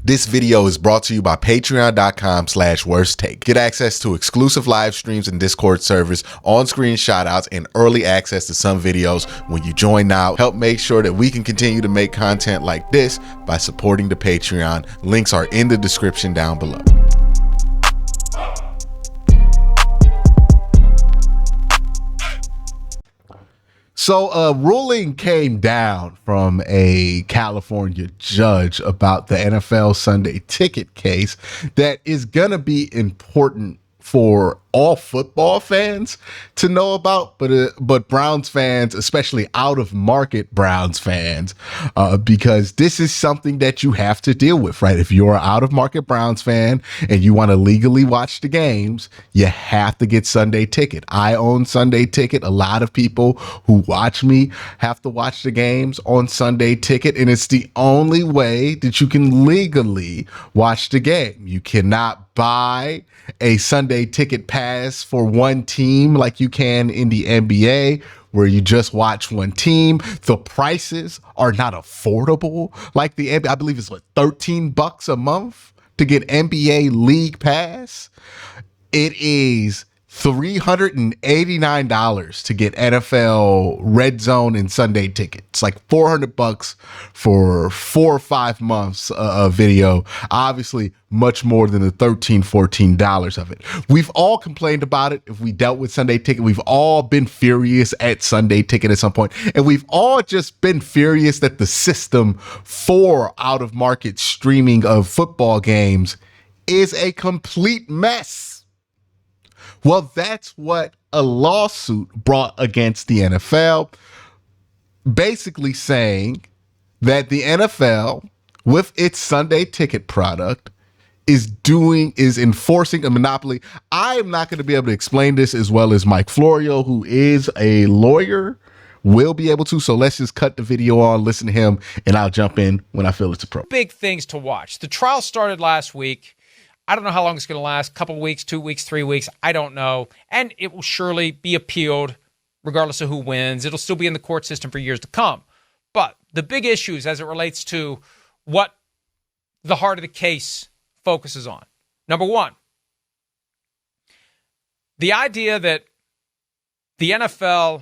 This video is brought to you by patreon.com/worsttake. Get access to exclusive live streams and Discord servers, on-screen shoutouts, and early access to some videos when you join now. Help make sure that we can continue to make content like this by supporting the Patreon. Links are in the description down below. So a ruling came down from a California judge about the NFL Sunday ticket case that is going to be important for all football fans to know about, but Browns fans, especially out of market Browns fans, because this is something that you have to deal with, right? If you're an out of market Browns fan and you want to legally watch the games, you have to get Sunday ticket. I own Sunday ticket. A lot of people who watch me have to watch the games on Sunday ticket, and it's the only way that you can legally watch the game. You cannot buy a Sunday ticket pass for one team like you can in the NBA, where you just watch one team. The prices are not affordable like the NBA. I believe it's $13 a month to get NBA League Pass. It is $389 to get NFL Red Zone and Sunday tickets. Like $400 for 4 or 5 months of video. Obviously, much more than the $13-14 of it. We've all complained about it. If we dealt with Sunday ticket, we've all been furious at Sunday ticket at some point, and we've all just been furious that the system for out of market streaming of football games is a complete mess. Well, that's what a lawsuit brought against the NFL, basically saying that the NFL, with its Sunday ticket product, is enforcing a monopoly. I am not going to be able to explain this as well as Mike Florio, who is a lawyer, will be able to. So let's just cut the video on, listen to him, and I'll jump in when I feel it's appropriate. Big things to watch. The trial started last week. I don't know how long it's going to last, a couple weeks, 2 weeks, 3 weeks. I don't know. And it will surely be appealed regardless of who wins. It'll still be in the court system for years to come. But the big issues as it relates to what the heart of the case focuses on. Number one, the idea that the NFL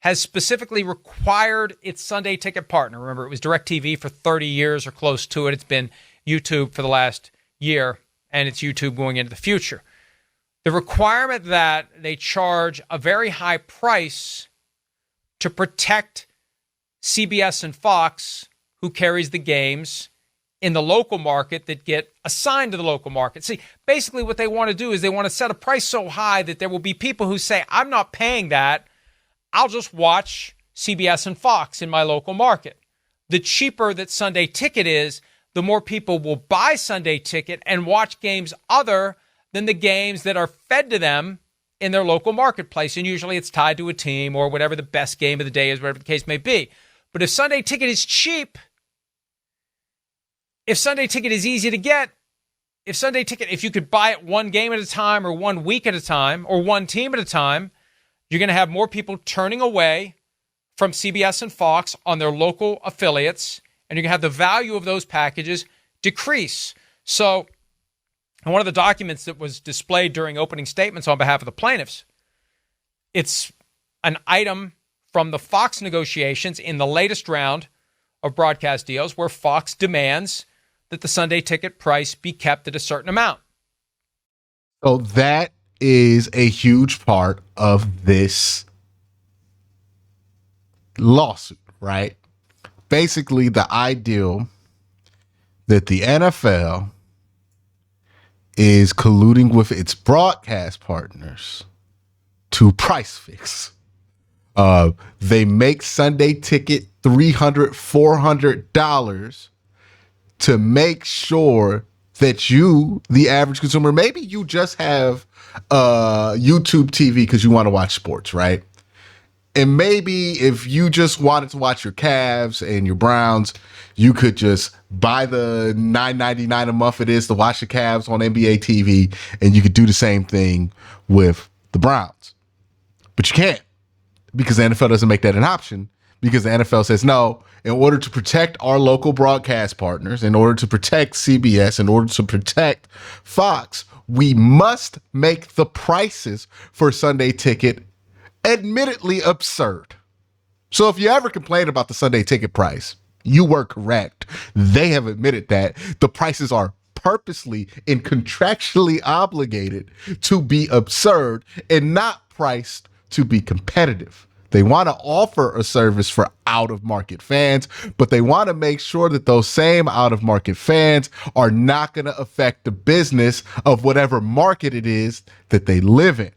has specifically required its Sunday ticket partner. Remember, it was DirecTV for 30 years or close to it. It's been YouTube for the last year, and it's YouTube going into the future. The requirement that they charge a very high price to protect CBS and Fox, who carries the games in the local market that get assigned to the local market. See, basically what they want to do is they want to set a price so high that there will be people who say, I'm not paying that. I'll just watch CBS and Fox in my local market. The cheaper that Sunday ticket is, the more people will buy Sunday ticket and watch games other than the games that are fed to them in their local marketplace. And usually it's tied to a team or whatever the best game of the day is, whatever the case may be. But if Sunday ticket is cheap, if Sunday ticket is easy to get, if you could buy it one game at a time or 1 week at a time or one team at a time, you're going to have more people turning away from CBS and Fox on their local affiliates, and you're going to have the value of those packages decrease. So, one of the documents that was displayed during opening statements on behalf of the plaintiffs, it's an item from the Fox negotiations in the latest round of broadcast deals where Fox demands that the Sunday ticket price be kept at a certain amount. So that is a huge part of this lawsuit, right? Basically, the ideal that the NFL is colluding with its broadcast partners to price fix. They make Sunday ticket $300, $400 to make sure that you, the average consumer, maybe you just have YouTube TV because you want to watch sports, right? And maybe if you just wanted to watch your Cavs and your Browns, you could just buy the $9.99 a month it is to watch the Cavs on NBA TV, and you could do the same thing with the Browns. But you can't, because the NFL doesn't make that an option, because the NFL says, no, in order to protect our local broadcast partners, in order to protect CBS, in order to protect Fox, we must make the prices for Sunday Ticket admittedly absurd. So if you ever complain about the Sunday Ticket price, you were correct. They have admitted that the prices are purposely and contractually obligated to be absurd and not priced to be competitive. They want to offer a service for out-of-market fans, but they want to make sure that those same out-of-market fans are not going to affect the business of whatever market it is that they live in.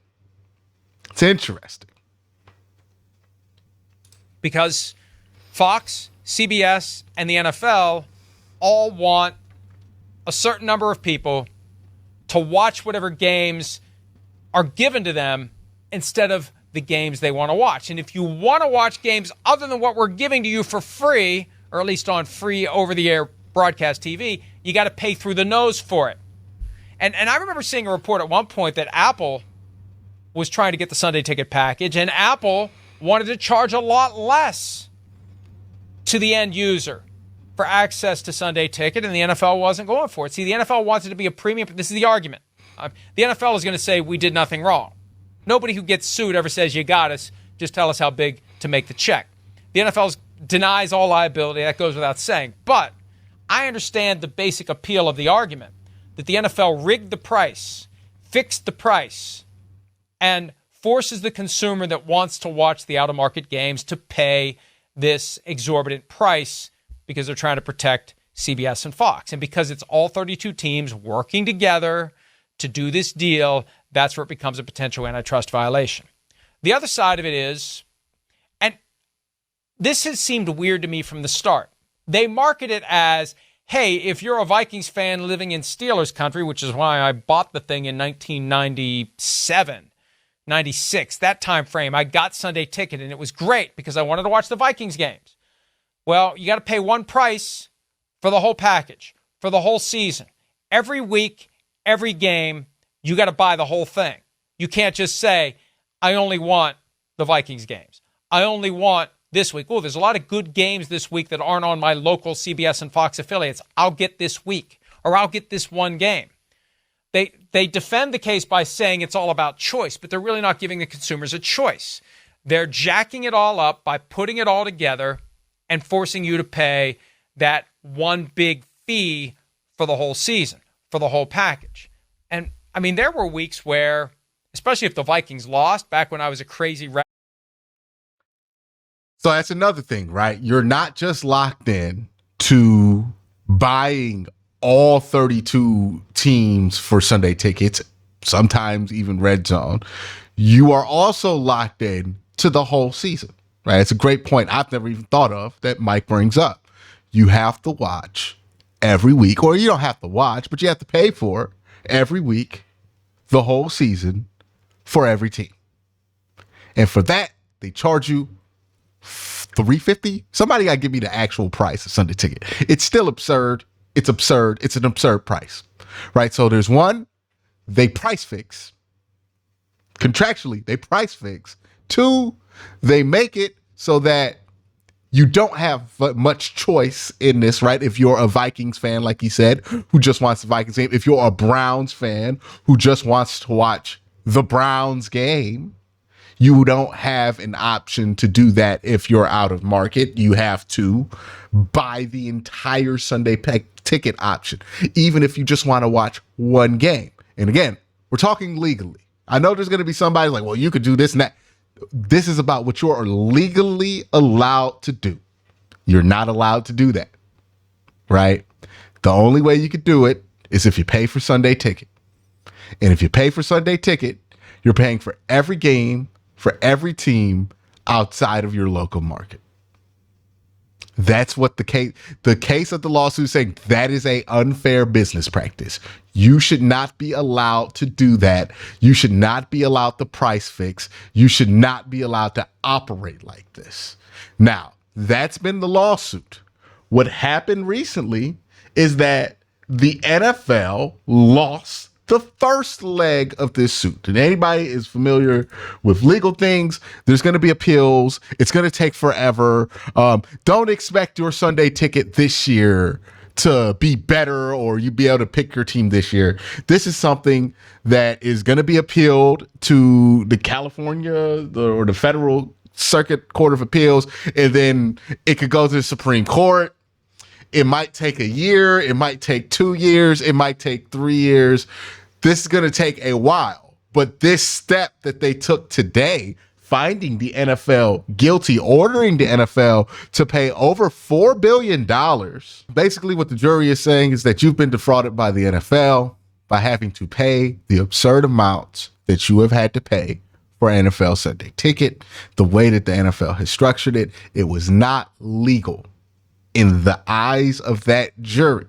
It's interesting. Because Fox, CBS, and the NFL all want a certain number of people to watch whatever games are given to them instead of the games they want to watch. And if you want to watch games other than what we're giving to you for free, or at least on free over-the-air broadcast TV, you got to pay through the nose for it. And I remember seeing a report at one point that Apple was trying to get the Sunday Ticket package, and Apple wanted to charge a lot less to the end user for access to Sunday Ticket, and the NFL wasn't going for it. See, the NFL wants it to be a premium. This is the argument. The NFL is going to say we did nothing wrong. Nobody who gets sued ever says you got us. Just tell us how big to make the check. The NFL denies all liability. That goes without saying. But I understand the basic appeal of the argument that the NFL rigged the price, fixed the price, and forces the consumer that wants to watch the out-of-market games to pay this exorbitant price because they're trying to protect CBS and Fox. And because it's all 32 teams working together to do this deal, that's where it becomes a potential antitrust violation. The other side of it is, and this has seemed weird to me from the start, they market it as, hey, if you're a Vikings fan living in Steelers country, which is why I bought the thing in 1997, 96, that time frame, I got Sunday Ticket, and it was great because I wanted to watch the Vikings games. Well, you got to pay one price for the whole package, for the whole season. Every week, every game, you got to buy the whole thing. You can't just say, I only want the Vikings games. I only want this week. Oh, there's a lot of good games this week that aren't on my local CBS and Fox affiliates. I'll get this week, or I'll get this one game. They defend the case by saying it's all about choice, but they're really not giving the consumers a choice. They're jacking it all up by putting it all together and forcing you to pay that one big fee for the whole season, for the whole package. And I mean, there were weeks where, especially if the Vikings lost, back when I was a crazy So that's another thing, right? You're not just locked in to buying all 32 teams for Sunday Tickets, sometimes even Red Zone. You are also locked in to the whole season, right? It's a great point I've never even thought of that Mike brings up. You have to watch every week, or you don't have to watch, but you have to pay for it every week, the whole season, for every team. And for that, they charge you $350. Somebody got to give me the actual price of Sunday Ticket. It's still absurd. It's absurd. It's an absurd price, right? So there's one, they price fix. Contractually, they price fix. Two, they make it so that you don't have much choice in this, right? If you're a Vikings fan, like you said, who just wants the Vikings game. If you're a Browns fan who just wants to watch the Browns game, you don't have an option to do that if you're out of market. You have to buy the entire Sunday ticket option, even if you just want to watch one game. And again, we're talking legally. I know there's going to be somebody like, well, you could do this and that. This is about what you're legally allowed to do. You're not allowed to do that, right? The only way you could do it is if you pay for Sunday Ticket. And if you pay for Sunday Ticket, you're paying for every game, for every team outside of your local market. That's what the case of the lawsuit is saying. That is a unfair business practice. You should not be allowed to do that. You should not be allowed to price fix. You should not be allowed to operate like this. Now, that's been the lawsuit. What happened recently is that the NFL lost the first leg of this suit. And anybody is familiar with legal things, there's going to be appeals. It's going to take forever. Don't expect your Sunday ticket this year to be better or you be able to pick your team this year. This is something that is going to be appealed to the California or the Federal Circuit Court of Appeals, and then it could go to the Supreme Court. It might take a year. It might take 2 years. It might take 3 years. This is going to take a while. But this step that they took today, finding the NFL guilty, ordering the NFL to pay over $4 billion. Basically, what the jury is saying is that you've been defrauded by the NFL by having to pay the absurd amounts that you have had to pay for an NFL Sunday ticket. The way that the NFL has structured it, it was not legal. In the eyes of that jury,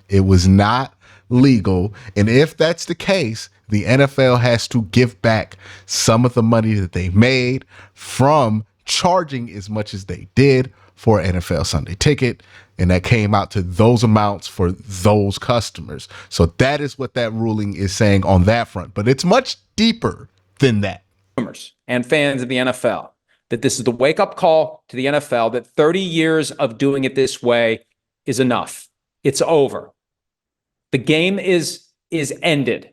it was not legal. And if that's the case, the NFL has to give back some of the money that they made from charging as much as they did for an NFL Sunday ticket. And that came out to those amounts for those customers. So that is what that ruling is saying on that front. But it's much deeper than that. And fans of the NFL, that this is the wake-up call to the NFL that 30 years of doing it this way is enough. It's over. The game is ended.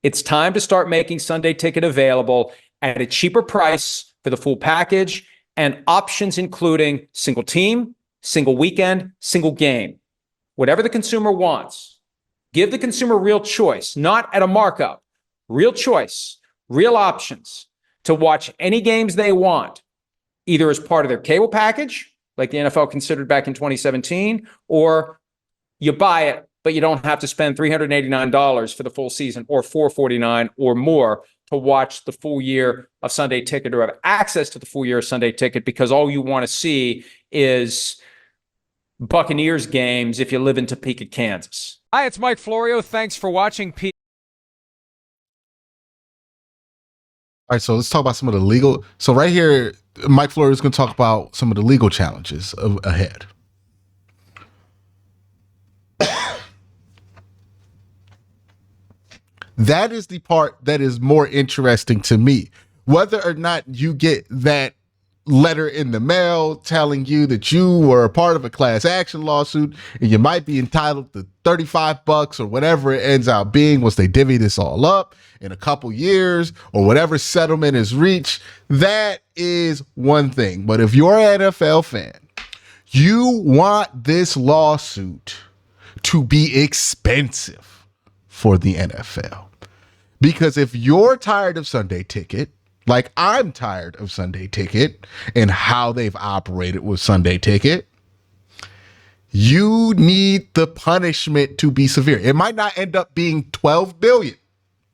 It's time to start making Sunday ticket available at a cheaper price for the full package and options including single team, single weekend, single game. Whatever the consumer wants. Give the consumer real choice, not at a markup. Real choice, real options to watch any games they want, either as part of their cable package, like the NFL considered back in 2017, or you buy it, but you don't have to spend $389 for the full season or $449 or more to watch the full year of Sunday ticket or have access to the full year of Sunday ticket because all you want to see is Buccaneers games if you live in Topeka, Kansas. Hi, it's Mike Florio. Thanks for watching. All right, so let's talk about some of the legal. So right here, Mike Florio is going to talk about some of the legal challenges ahead. That is the part that is more interesting to me. Whether or not you get that letter in the mail telling you that you were a part of a class action lawsuit and you might be entitled to $35 or whatever it ends up being once they divvy this all up in a couple years or whatever settlement is reached, that is one thing. But if you're an NFL fan, you want this lawsuit to be expensive for the NFL. Because if you're tired of Sunday ticket, like I'm tired of Sunday ticket and how they've operated with Sunday ticket, you need the punishment to be severe. It might not end up being 12 billion,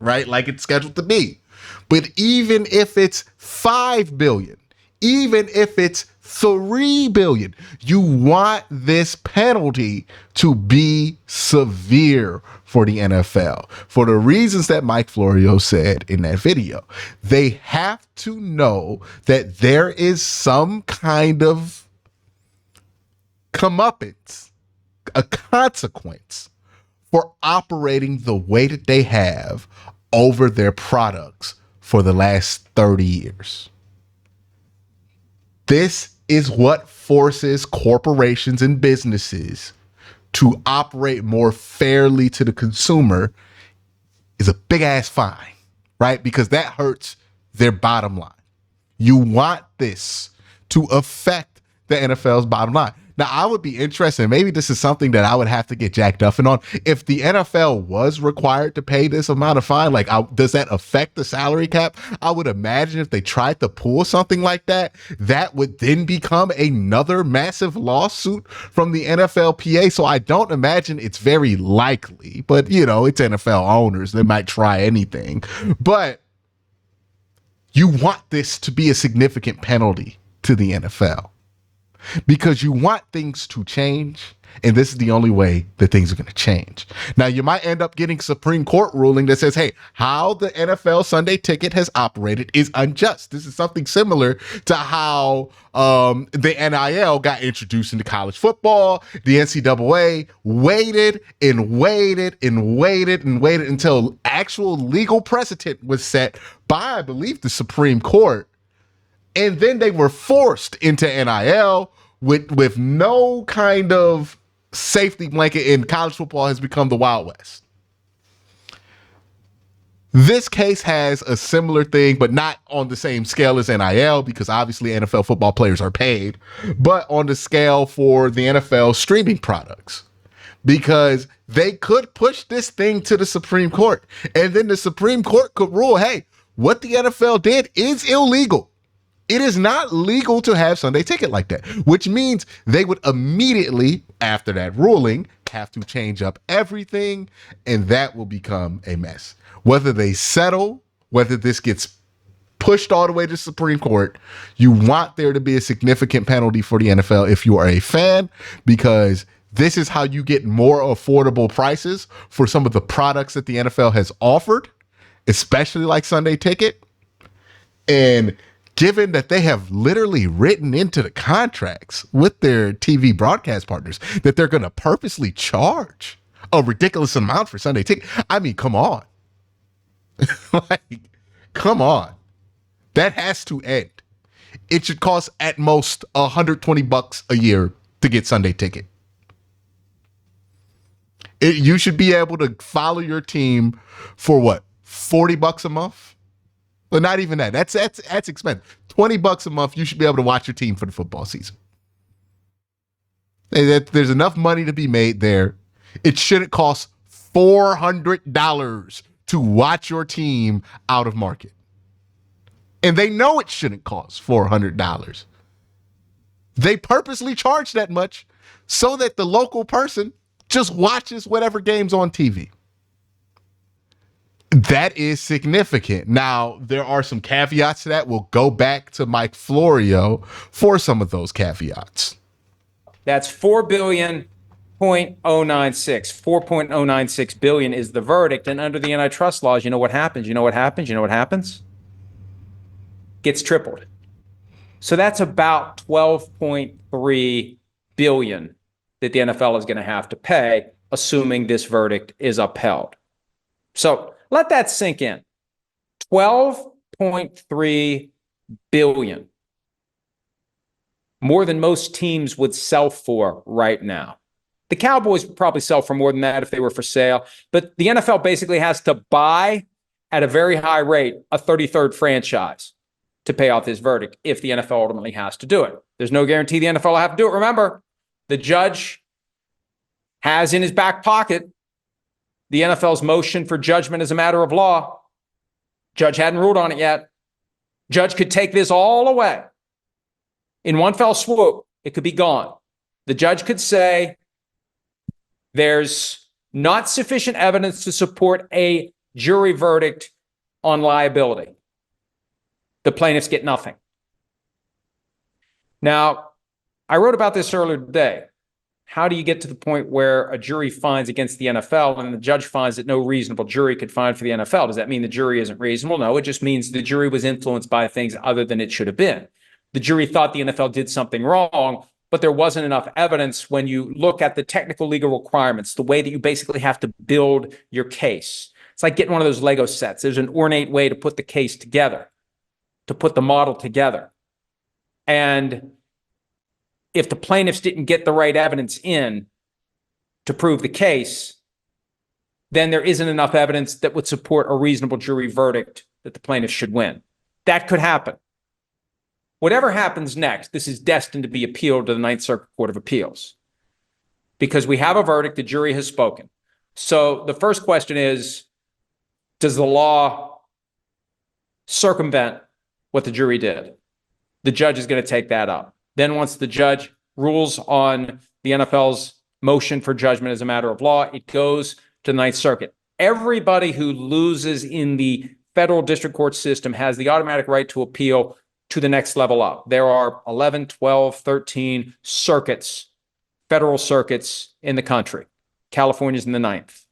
right? Like it's scheduled to be. But even if it's 5 billion, even if it's 3 billion, you want this penalty to be severe for the NFL for the reasons that Mike Florio said in that video. They have to know that there is some kind of comeuppance, a consequence for operating the way that they have over their products for the last 30 years. This is what forces corporations and businesses to operate more fairly to the consumer is a big ass fine, right? Because that hurts their bottom line. You want this to affect the NFL's bottom line. Now, I would be interested, and maybe this is something that I would have to get Jack Duffin on. If the NFL was required to pay this amount of fine, like, does that affect the salary cap? I would imagine if they tried to pull something like that, that would then become another massive lawsuit from the NFLPA. So I don't imagine it's very likely, but you know, it's NFL owners. They might try anything, but you want this to be a significant penalty to the NFL. Because you want things to change, and this is the only way that things are going to change. Now, you might end up getting Supreme Court ruling that says, hey, how the NFL Sunday ticket has operated is unjust. This is something similar to how the NIL got introduced into college football. The NCAA waited and waited and waited and waited until actual legal precedent was set by, I believe, the Supreme Court. And then they were forced into NIL with no kind of safety blanket, and college football has become the Wild West. This case has a similar thing, but not on the same scale as NIL, because obviously NFL football players are paid, but on the scale for the NFL streaming products, because they could push this thing to the Supreme Court, and then the Supreme Court could rule, hey, what the NFL did is illegal. It is not legal to have Sunday Ticket like that, which means they would immediately, after that ruling, have to change up everything, and that will become a mess. Whether they settle, whether this gets pushed all the way to the Supreme Court, you want there to be a significant penalty for the NFL if you are a fan, because this is how you get more affordable prices for some of the products that the NFL has offered, especially like Sunday Ticket. And given that they have literally written into the contracts with their TV broadcast partners that they're going to purposely charge a ridiculous amount for Sunday Ticket. I mean, come on. Like, come on. That has to end. It should cost at most $120 a year to get Sunday Ticket. You should be able to follow your team for what, $40 a month? Well, not even that. That's expensive. $20 a month, you should be able to watch your team for the football season. There's enough money to be made there. It shouldn't cost $400 to watch your team out of market. And they know it shouldn't cost $400. They purposely charge that much so that the local person just watches whatever game's on TV. That is significant. Now, there are some caveats to that. We'll go back to Mike Florio for some of those caveats. That's $4.096. $4.096 billion is the verdict. And under the antitrust laws, you know what happens? You know what happens? Gets tripled. So that's about $12.3 billion that the NFL is going to have to pay, assuming this verdict is upheld. So let that sink in. $12.3 billion. More than most teams would sell for right now. The Cowboys would probably sell for more than that if they were for sale. But the NFL basically has to buy at a very high rate a 33rd franchise to pay off this verdict if the NFL ultimately has to do it. There's no guarantee the NFL will have to do it. Remember, the judge has in his back pocket the NFL's motion for judgment as a matter of law. Judge hadn't ruled on it yet. Judge could take this all away. In one fell swoop, it could be gone. The judge could say there's not sufficient evidence to support a jury verdict on liability. The plaintiffs get nothing. Now, I wrote about this earlier today. How do you get to the point where a jury finds against the NFL and the judge finds that no reasonable jury could find for the NFL? Does that mean the jury isn't reasonable? No, it just means the jury was influenced by things other than it should have been. The jury thought the NFL did something wrong, but there wasn't enough evidence when you look at the technical legal requirements, the way that you basically have to build your case. It's like getting one of those Lego sets. There's an ornate way to put the case together, to put the model together. And if the plaintiffs didn't get the right evidence in to prove the case, then there isn't enough evidence that would support a reasonable jury verdict that the plaintiffs should win. That could happen. Whatever happens next, this is destined to be appealed to the Ninth Circuit Court of Appeals because we have a verdict, the jury has spoken. So the first question is, does the law circumvent what the jury did? The judge is going to take that up. Then once the judge rules on the NFL's motion for judgment as a matter of law, it goes to the Ninth Circuit. Everybody who loses in the federal district court system has the automatic right to appeal to the next level up. There are 11, 12, 13 circuits, federal circuits in the country. California's in the ninth.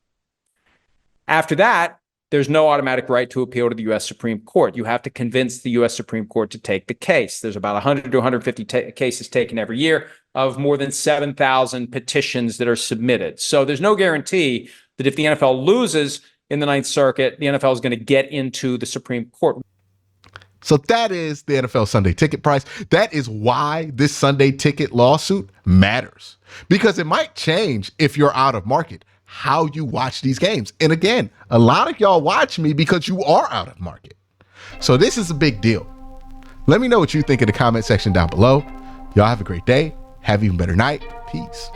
After that, there's no automatic right to appeal to the U.S. Supreme Court. You have to convince the U.S. Supreme Court to take the case. There's about 100 to 150 cases taken every year of more than 7,000 petitions that are submitted. So there's no guarantee that if the NFL loses, in the Ninth Circuit. The NFL is going to get into the Supreme Court. So that is the NFL Sunday ticket price. That is why this Sunday ticket lawsuit matters, because it might change, if you're out of market, how you watch these games. And again, a lot of y'all watch me because you are out of market. So this is a big deal. Let me know what you think in the comment section down below. Y'all have a great day. Have an even better night. Peace.